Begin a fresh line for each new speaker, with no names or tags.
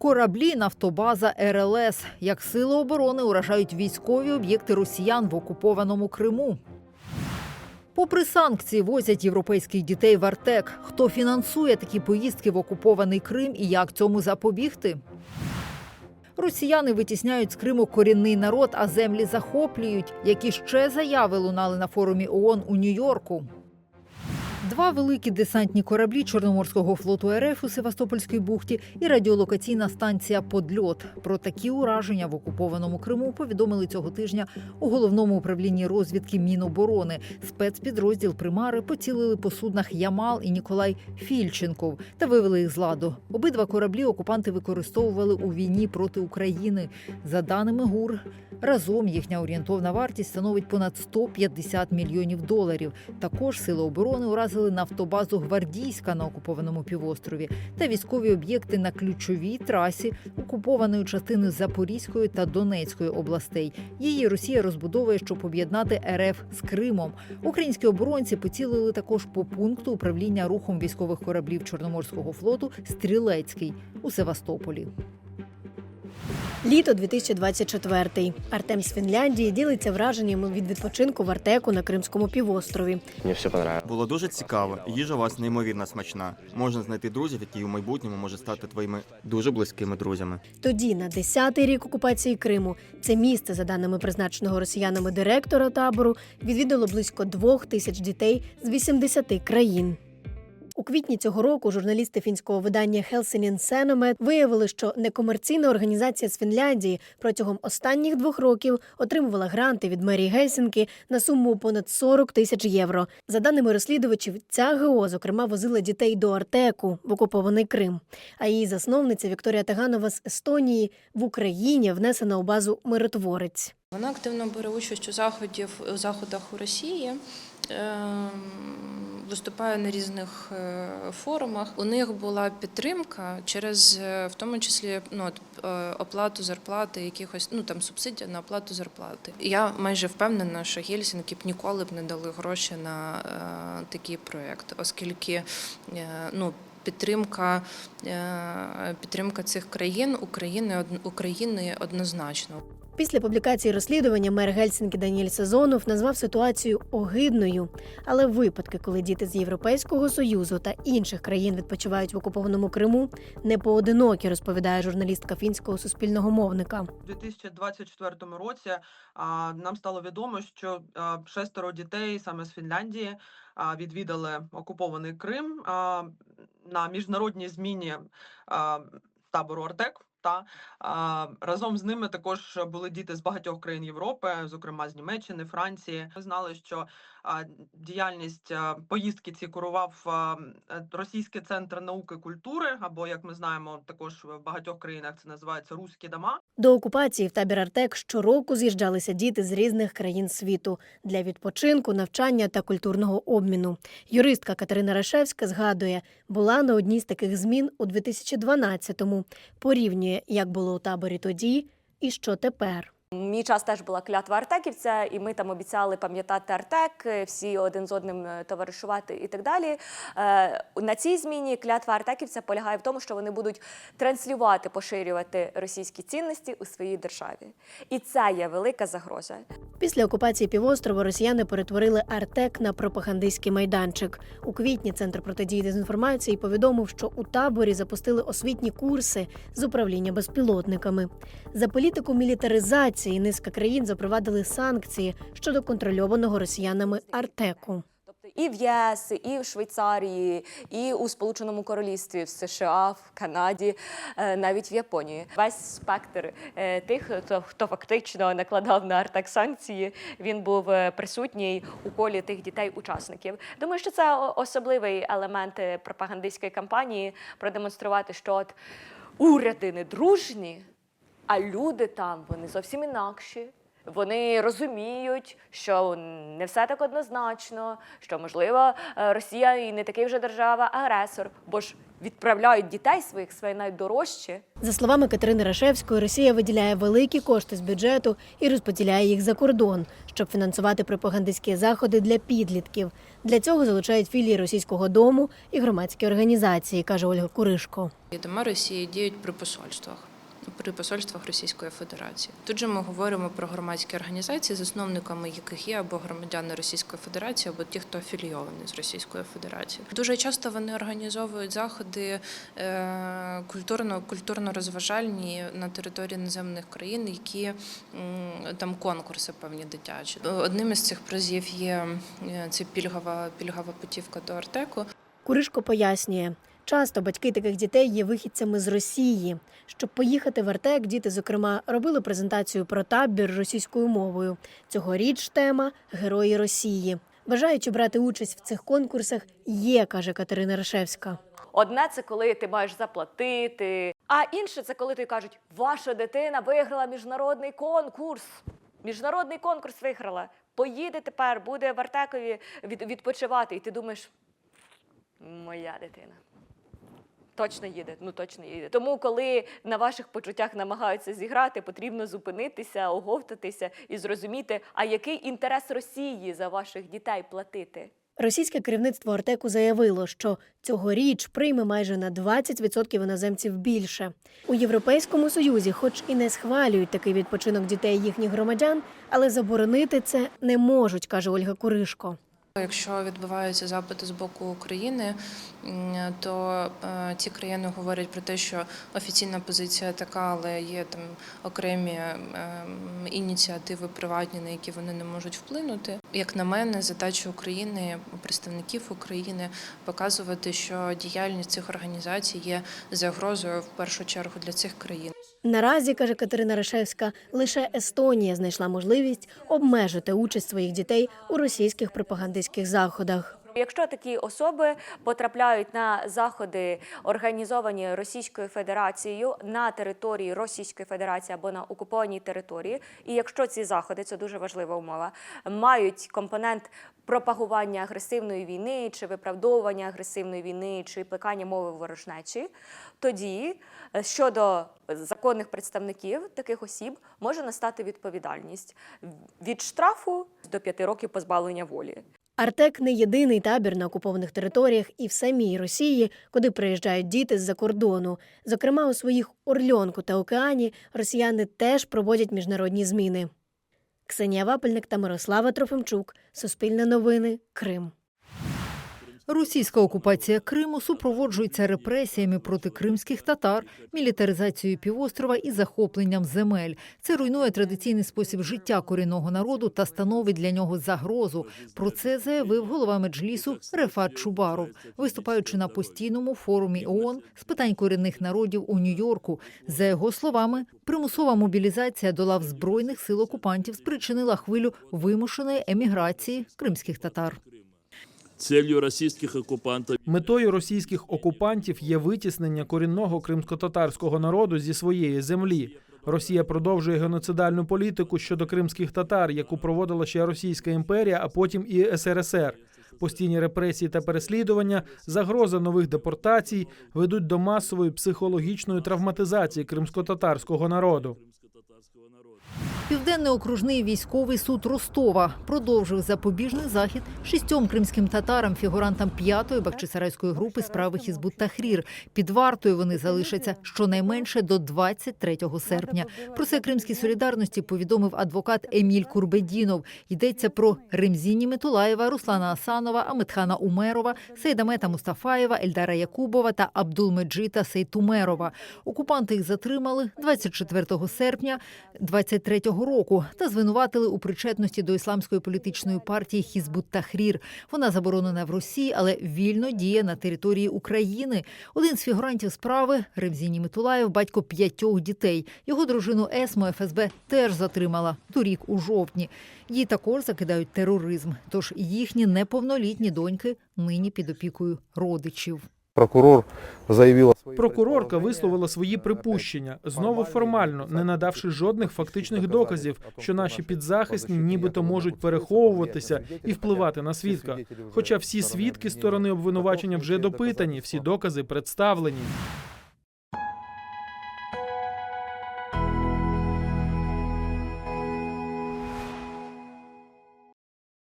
Кораблі, нафтобаза, РЛС. Як сили оборони уражають військові об'єкти росіян в окупованому Криму. Попри санкції, возять європейських дітей в Артек. Хто фінансує такі поїздки в окупований Крим і як цьому запобігти? Росіяни витісняють з Криму корінний народ, а землі захоплюють. Які ще заяви лунали на форумі ООН у Нью-Йорку? Два великі десантні кораблі Чорноморського флоту РФ у Севастопольській бухті і радіолокаційна станція «Подльот». Про такі ураження в окупованому Криму повідомили цього тижня у Головному управлінні розвідки Міноборони. Спецпідрозділ «Примари» поцілили по суднах «Ямал» і «Ніколай Фільченков» та вивели їх з ладу. Обидва кораблі окупанти використовували у війні проти України. За даними ГУР, разом їхня орієнтовна вартість становить понад 150 мільйонів доларів. Також сили оборони уразили нафтобазу «Гвардійська» на окупованому півострові та військові об'єкти на ключовій трасі окупованої частини Запорізької та Донецької областей. Її Росія розбудовує, щоб об'єднати РФ з Кримом. Українські оборонці поцілили також по пункту управління рухом військових кораблів Чорноморського флоту «Стрілецький» у Севастополі.
Літо 2024. Артем з Фінляндії ділиться враженнями від відпочинку в Артеку на Кримському півострові.
Мені все подобалось.
Було дуже цікаво. Їжа у вас неймовірно смачна. Можна знайти друзів, які у майбутньому можуть стати твоїми дуже близькими друзями.
Тоді, на 10-й рік окупації Криму, це місце, за даними призначеного росіянами директора табору, відвідало близько 2000 дітей з 80 країн. У квітні цього року журналісти фінського видання Helsingin Sanomat виявили, що некомерційна організація з Фінляндії протягом останніх 2 років отримувала гранти від мерії Гельсінкі на суму понад 40 тисяч євро. За даними розслідувачів, ця ГО, зокрема, возила дітей до Артеку в окупований Крим. А її засновниця Вікторія Таганова з Естонії в Україні внесена у базу «Миротворець».
Вона активно бере участь у заходах у Росії, виступає на різних форумах. У них була підтримка через, в тому числі, оплату зарплати, якихось, субсидія на оплату зарплати. Я майже впевнена, що Гельсінкі б ніколи б не дали гроші на такий проєкт, оскільки, підтримка цих країн України однозначно.
Після публікації розслідування мер Гельсінкі Даніель Сезонов назвав ситуацію огидною. Але випадки, коли діти з Європейського Союзу та інших країн відпочивають в окупованому Криму, не поодинокі, розповідає журналістка фінського суспільного мовника.
У 2024 році нам стало відомо, що 6 дітей саме з Фінляндії відвідали окупований Крим на міжнародній зміні табору Артек. Разом з ними також були діти з багатьох країн Європи, зокрема з Німеччини, Франції. Ми знали, що діяльність поїздки ці курував Російський центр науки і культури, або, як ми знаємо, також в багатьох країнах це називається «Руські дома».
До окупації в табір Артек щороку з'їжджалися діти з різних країн світу для відпочинку, навчання та культурного обміну. Юристка Катерина Рашевська згадує, була на одній з таких змін у 2012-му. Порівнює, як було у таборі тоді і що тепер.
Мій час теж була клятва артеківця, і ми там обіцяли пам'ятати Артек, всі один з одним товаришувати і так далі. На цій зміні клятва артеківця полягає в тому, що вони будуть транслювати, поширювати російські цінності у своїй державі. І це є велика загроза.
Після окупації півострова росіяни перетворили Артек на пропагандистський майданчик. У квітні Центр протидії дезінформації повідомив, що у таборі запустили освітні курси з управління безпілотниками. За політику мілітаризації низка країн запровадили санкції щодо контрольованого росіянами Артеку.
І в ЄС, і в Швейцарії, і у Сполученому Королівстві, в США, в Канаді, навіть в Японії. Весь спектр тих, хто фактично накладав на Артек санкції, він був присутній у колі тих дітей-учасників. Думаю, що це особливий елемент пропагандистської кампанії – продемонструвати, що от уряди не дружні, а люди там, вони зовсім інакші. Вони розуміють, що не все так однозначно, що, можливо, Росія і не такий вже держава-агресор, бо ж відправляють дітей своїх, своє найдорожче.
За словами Катерини Рашевської, Росія виділяє великі кошти з бюджету і розподіляє їх за кордон, щоб фінансувати пропагандистські заходи для підлітків. Для цього залучають філії Російського дому і громадські організації, каже Ольга Куришко.
І дома Росії діють при посольствах Російської Федерації. Тут же ми говоримо про громадські організації, засновниками яких є або громадяни Російської Федерації, або ті, хто афілійований з Російською Федерацією. Дуже часто вони організовують заходи культурно-розважальні на території іноземних країн, які там конкурси певні дитячі. Одним із цих призів є це пільгова путівка до Артеку.
Куришко пояснює, часто батьки таких дітей є вихідцями з Росії. Щоб поїхати в Артек, діти, зокрема, робили презентацію про табір російською мовою. Цьогоріч тема «Герої Росії». Бажаючи брати участь в цих конкурсах є, каже Катерина Рашевська.
Одне – це коли ти маєш заплатити, а інше – це коли тобі кажуть, ваша дитина виграла міжнародний конкурс. Міжнародний конкурс виграла. Поїде тепер, буде в Артекові відпочивати. І ти думаєш, моя дитина. Точно їде, точно їде. Тому, коли на ваших почуттях намагаються зіграти, потрібно зупинитися, оговтатися і зрозуміти, а який інтерес Росії за ваших дітей платити.
Російське керівництво Артеку заявило, що цьогоріч прийме майже на 20% іноземців більше. У Європейському Союзі, хоч і не схвалюють такий відпочинок дітей їхніх громадян, але заборонити це не можуть, каже Ольга Куришко.
Якщо відбуваються запити з боку України, то ці країни говорять про те, що офіційна позиція така, але є там окремі ініціативи приватні, на які вони не можуть вплинути. Як на мене, задача України, представників України показувати, що діяльність цих організацій є загрозою в першу чергу для цих країн.
Наразі, каже Катерина Рашевська, лише Естонія знайшла можливість обмежити участь своїх дітей у російських пропагандистських заходах.
Якщо такі особи потрапляють на заходи, організовані Російською Федерацією на території Російської Федерації або на окупованій території, і якщо ці заходи, це дуже важлива умова, мають компонент пропагування агресивної війни, чи виправдовування агресивної війни, чи плекання мови ворожнечі, тоді щодо законних представників таких осіб може настати відповідальність від штрафу до 5 років позбавлення волі.
Артек – не єдиний табір на окупованих територіях і в самій Росії, куди приїжджають діти з-за кордону. Зокрема, у своїх Орльонку та Океані росіяни теж проводять міжнародні зміни. Ксенія Вапельник та Мирослава Трофимчук. Суспільне новини. Крим.
Російська окупація Криму супроводжується репресіями проти кримських татар, мілітаризацією півострова і захопленням земель. Це руйнує традиційний спосіб життя корінного народу та становить для нього загрозу. Про це заявив голова Меджлісу Рефат Чубаров, виступаючи на постійному форумі ООН з питань корінних народів у Нью-Йорку. За його словами, примусова мобілізація до лав Збройних сил окупантів спричинила хвилю вимушеної еміграції кримських татар.
Целью російських окупантів
Метою російських окупантів є витіснення корінного кримськотатарського народу зі своєї землі. Росія продовжує геноцидальну політику щодо кримських татар, яку проводила ще Російська імперія, а потім і СРСР. Постійні репресії та переслідування, загроза нових депортацій ведуть до масової психологічної травматизації кримськотатарського народу.
Південний окружний військовий суд Ростова продовжив запобіжний захід 6 кримським татарам, фігурантам 5-ї Бахчисарайської групи справи Хізбут Тахрір. Під вартою вони залишаться щонайменше до 23 серпня. Про це Кримській солідарності повідомив адвокат Еміль Курбедінов. Йдеться про Ремзі Німітулаєва, Руслана Асанова, Аметхана Умерова, Сейдамета Мустафаєва, Ельдара Якубова та Абдулмеджита Сейтумерова. Окупанти їх затримали 24 серпня 23-го року та звинуватили у причетності до ісламської політичної партії Хізбут Тахрір. Вона заборонена в Росії, але вільно діє на території України. Один з фігурантів справи – Ремзі Німітулаєв, батько 5 дітей. Його дружину Есму ФСБ теж затримала торік у жовтні. Їй також закидають тероризм, тож їхні неповнолітні доньки нині під опікою родичів.
Прокурор заявила свої
Прокурорка висловила свої припущення, знову формально, не надавши жодних фактичних доказів, що наші підзахисні нібито можуть переховуватися і впливати на свідка. Хоча всі свідки сторони обвинувачення вже допитані, всі докази представлені.